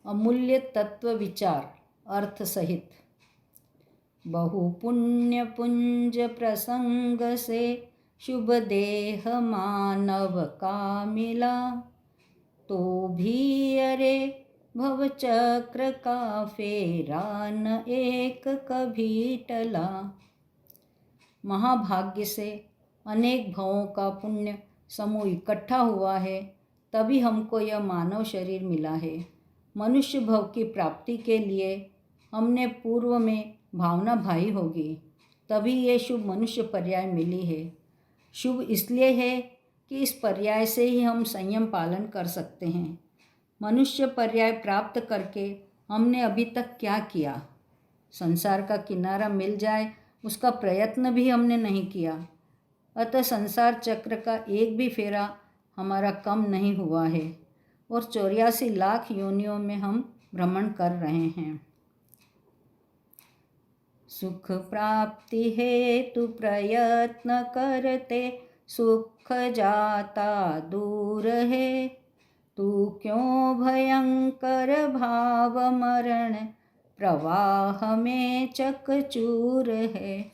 अमूल्य तत्व विचार अर्थ सहित। बहु पुण्य पुंज प्रसंग से शुभ देह मानव का मिला, तो भी अरे भव चक्र का फेरा न एक कभी टला। महाभाग्य से अनेक भवों का पुण्य समूह इकट्ठा हुआ है, तभी हमको यह मानव शरीर मिला है। मनुष्य भव की प्राप्ति के लिए हमने पूर्व में भावना भाई होगी, तभी ये शुभ मनुष्य पर्याय मिली है। शुभ इसलिए है कि इस पर्याय से ही हम संयम पालन कर सकते हैं। मनुष्य पर्याय प्राप्त करके हमने अभी तक क्या किया? संसार का किनारा मिल जाए उसका प्रयत्न भी हमने नहीं किया। अतः संसार चक्र का एक भी फेरा हमारा कम नहीं हुआ है और 84 लाख योनियों में हम भ्रमण कर रहे हैं। सुख प्राप्ति हेतु प्रयत्न करते सुख जाता दूर है, तू क्यों भयंकर भाव मरण प्रवाह में चकचूर है।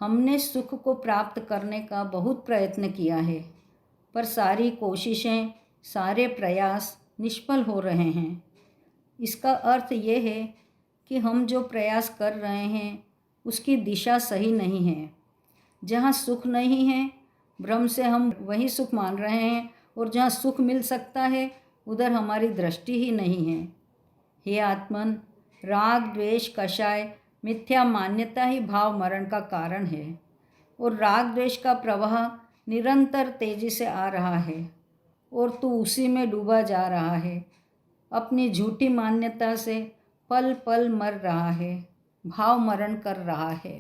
हमने सुख को प्राप्त करने का बहुत प्रयत्न किया है, पर सारी कोशिशें, सारे प्रयास निष्फल हो रहे हैं। इसका अर्थ ये है कि हम जो प्रयास कर रहे हैं उसकी दिशा सही नहीं है। जहाँ सुख नहीं है, भ्रम से हम वही सुख मान रहे हैं, और जहाँ सुख मिल सकता है उधर हमारी दृष्टि ही नहीं है। हे आत्मन, राग द्वेष कषाय मिथ्या मान्यता ही भाव मरण का कारण है, और राग द्वेष का प्रवाह निरंतर तेजी से आ रहा है और तू उसी में डूबा जा रहा है। अपनी झूठी मान्यता से पल पल मर रहा है, भाव मरण कर रहा है।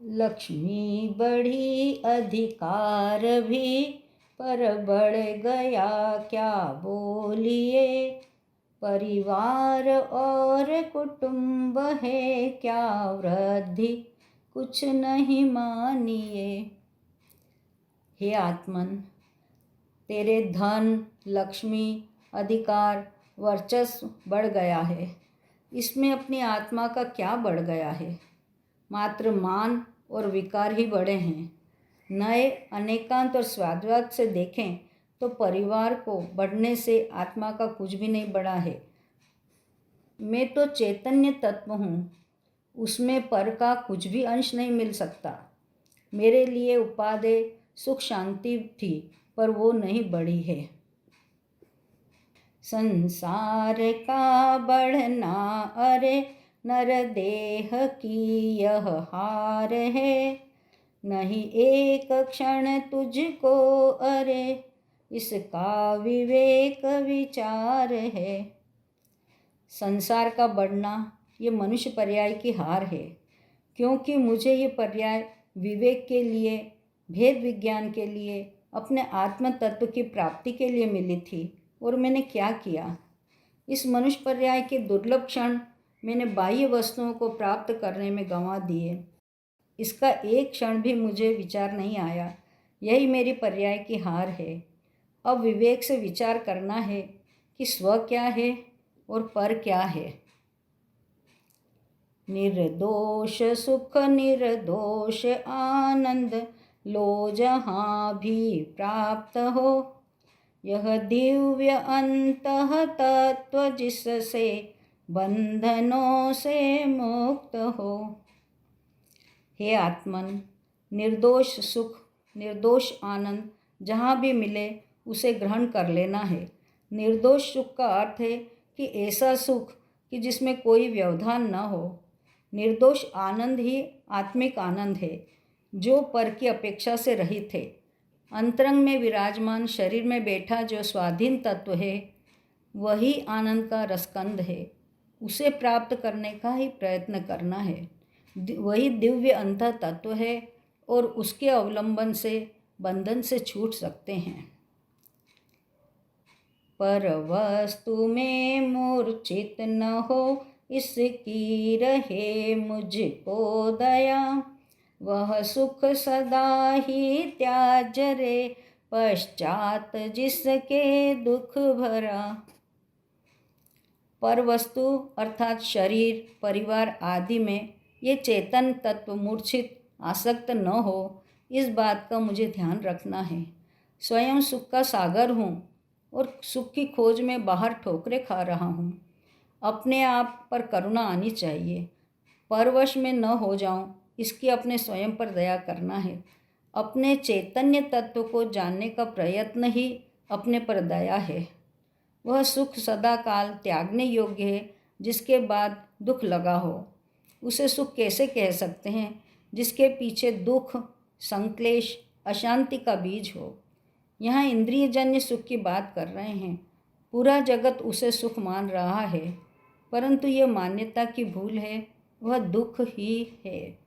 लक्ष्मी बढ़ी अधिकार भी, पर बढ़ गया क्या बोलिए। परिवार और कुटुंब है क्या वृद्धि, कुछ नहीं मानिए। हे आत्मन, तेरे धन, लक्ष्मी, अधिकार, वर्चस्व बढ़ गया है, इसमें अपनी आत्मा का क्या बढ़ गया है? मात्र मान और विकार ही बढ़े हैं। नए अनेकांत और स्वाद्वाद से देखें तो परिवार को बढ़ने से आत्मा का कुछ भी नहीं बढ़ा है। मैं तो चैतन्य तत्व हूँ, उसमें पर का कुछ भी अंश नहीं मिल सकता। मेरे लिए उपादेय सुख शांति थी, पर वो नहीं बढ़ी है। संसार का बढ़ना अरे नर देह की यह हार है, नहीं एक क्षण तुझको अरे इसका विवेक विचार है। संसार का बढ़ना ये मनुष्य पर्याय की हार है, क्योंकि मुझे ये पर्याय विवेक के लिए, भेद विज्ञान के लिए, अपने आत्म तत्व की प्राप्ति के लिए मिली थी, और मैंने क्या किया? इस मनुष्य पर्याय के दुर्लभ क्षण मैंने बाह्य वस्तुओं को प्राप्त करने में गंवा दिए। इसका एक क्षण भी मुझे विचार नहीं आया। यही मेरी पर्याय की हार है। अब विवेक से विचार करना है कि स्व क्या है और पर क्या है। निर्दोष सुख निर्दोष आनंद लो जहाँ भी प्राप्त हो, यह दिव्य अंतः तत्व जिससे बंधनों से मुक्त हो। हे आत्मन, निर्दोष सुख, निर्दोष आनंद जहाँ भी मिले उसे ग्रहण कर लेना है। निर्दोष सुख का अर्थ है कि ऐसा सुख कि जिसमें कोई व्यवधान न हो। निर्दोष आनंद ही आत्मिक आनंद है, जो पर की अपेक्षा से रहित है। अंतरंग में विराजमान शरीर में बैठा जो स्वाधीन तत्व है, वही आनंद का रसकंद है। उसे प्राप्त करने का ही प्रयत्न करना है। वही दिव्य अंतः तत्व है, और उसके अवलंबन से बंधन से छूट सकते हैं। पर वस्तु में मूर्छित न हो, इसकी रहे मुझको दया। वह सुख सदा ही त्याज रे, पश्चात जिसके दुख भरा। पर वस्तु अर्थात शरीर, परिवार आदि में ये चेतन तत्व मूर्छित आसक्त न हो, इस बात का मुझे ध्यान रखना है। स्वयं सुख का सागर हूँ और सुख की खोज में बाहर ठोकरें खा रहा हूँ। अपने आप पर करुणा आनी चाहिए। परवश में न हो जाऊं, इसकी अपने स्वयं पर दया करना है। अपने चैतन्य तत्व को जानने का प्रयत्न ही अपने पर दया है। वह सुख सदा काल त्यागने योग्य है, जिसके बाद दुख लगा हो। उसे सुख कैसे कह सकते हैं जिसके पीछे दुख, संक्लेश, अशांति का बीज हो। यहाँ इंद्रियजन्य सुख की बात कर रहे हैं। पूरा जगत उसे सुख मान रहा है, परंतु यह मान्यता की भूल है, वह दुख ही है।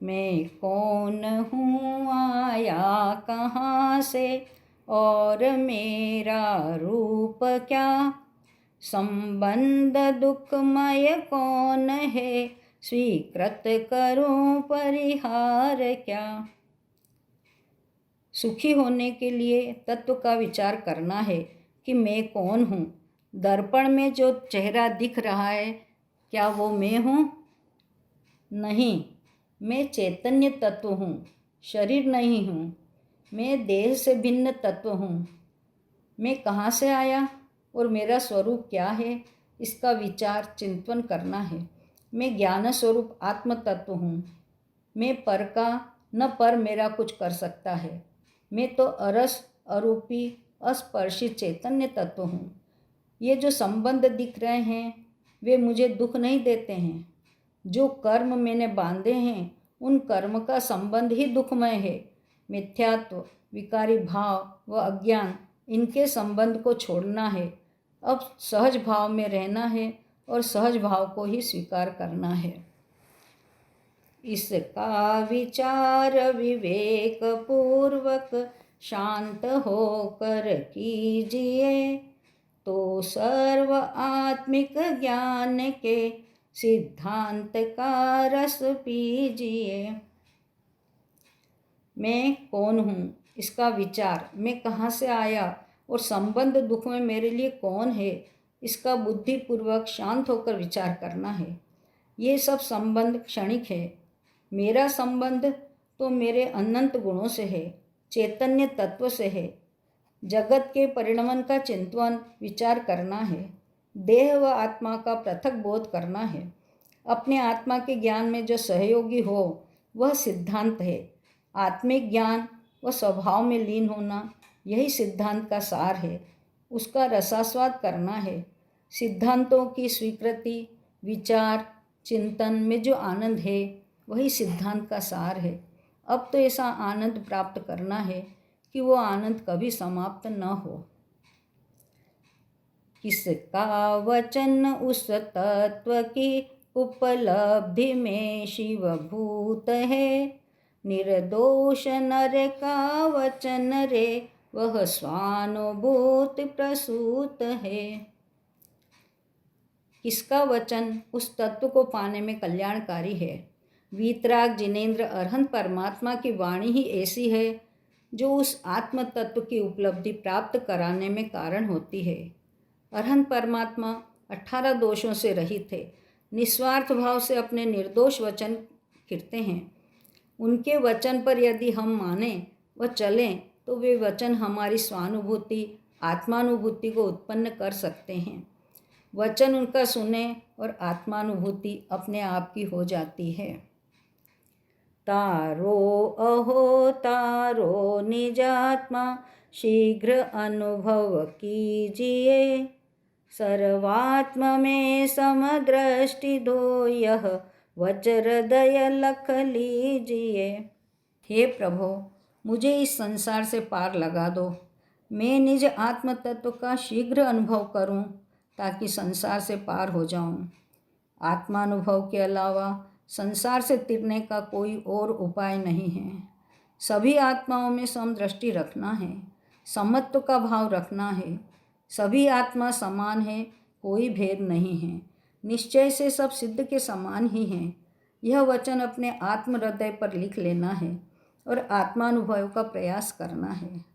मैं कौन हूँ, आया कहाँ से, और मेरा रूप क्या। संबंध दुखमय कौन है, स्वीकृत करूं परिहार क्या। सुखी होने के लिए तत्व का विचार करना है कि मैं कौन हूँ। दर्पण में जो चेहरा दिख रहा है, क्या वो मैं हूँ? नहीं, मैं चैतन्य तत्व हूँ, शरीर नहीं हूँ। मैं देह से भिन्न तत्व हूँ। मैं कहाँ से आया और मेरा स्वरूप क्या है, इसका विचार चिंतन करना है। मैं ज्ञान स्वरूप आत्म तत्व हूँ। मैं पर का न पर मेरा कुछ कर सकता है। मैं तो अरस अरूपी अस्पर्शी चैतन्य तत्व हूँ। ये जो संबंध दिख रहे हैं वे मुझे दुख नहीं देते हैं। जो कर्म मैंने बांधे हैं उन कर्म का संबंध ही दुखमय है। मिथ्यात्व, विकारी भाव व अज्ञान, इनके संबंध को छोड़ना है। अब सहज भाव में रहना है और सहज भाव को ही स्वीकार करना है। इसका विचार विवेक पूर्वक शांत होकर कीजिए, तो सर्व आत्मिक ज्ञान के सिद्धांत का रस पीजिए। मैं कौन हूँ, इसका विचार, मैं कहाँ से आया और संबंध दुख में मेरे लिए कौन है, इसका बुद्धिपूर्वक शांत होकर विचार करना है। ये सब संबंध क्षणिक है। मेरा संबंध तो मेरे अनंत गुणों से है, चैतन्य तत्व से है। जगत के परिणमन का चिंतन विचार करना है। देह व आत्मा का पृथक बोध करना है। अपने आत्मा के ज्ञान में जो सहयोगी हो वह सिद्धांत है। आत्मिक ज्ञान व स्वभाव में लीन होना, यही सिद्धांत का सार है। उसका रसास्वाद करना है। सिद्धांतों की स्वीकृति, विचार, चिंतन में जो आनंद है वही सिद्धांत का सार है। अब तो ऐसा आनंद प्राप्त करना है कि वो आनंद कभी समाप्त न हो। किसका वचन उस तत्व की उपलब्धि में शिवभूत है। निर्दोष नर का वचन रे, वह स्वानुभूति प्रसूत है। किसका वचन उस तत्व को पाने में कल्याणकारी है। वीतराग जिनेंद्र अरहंत परमात्मा की वाणी ही ऐसी है जो उस आत्म तत्व की उपलब्धि प्राप्त कराने में कारण होती है। अरहंत परमात्मा 18 दोषों से रहित थे। निस्वार्थ भाव से अपने निर्दोष वचन कीरते हैं। उनके वचन पर यदि हम माने व चलें तो वे वचन हमारी स्वानुभूति, आत्मानुभूति को उत्पन्न कर सकते हैं। वचन उनका सुने और आत्मानुभूति अपने आप की हो जाती है। तारो अहो तारो निजात्मा, शीघ्र अनुभव कीजिए। सर्वात्म में समदृष्टि दो, यह वज्र हृदय लख लीजिए। हे प्रभो, मुझे इस संसार से पार लगा दो। मैं निज आत्म तत्व का शीघ्र अनुभव करूं ताकि संसार से पार हो जाऊं। आत्मानुभव के अलावा संसार से तिरने का कोई और उपाय नहीं है। सभी आत्माओं में समदृष्टि रखना है, समत्व का भाव रखना है। सभी आत्मा समान है, कोई भेद नहीं है। निश्चय से सब सिद्ध के समान ही हैं। यह वचन अपने आत्म हृदय पर लिख लेना है। और आत्मानुभव का प्रयास करना है,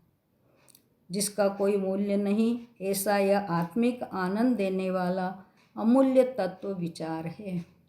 जिसका कोई मूल्य नहीं, ऐसा यह आत्मिक आनंद देने वाला अमूल्य तत्व विचार है।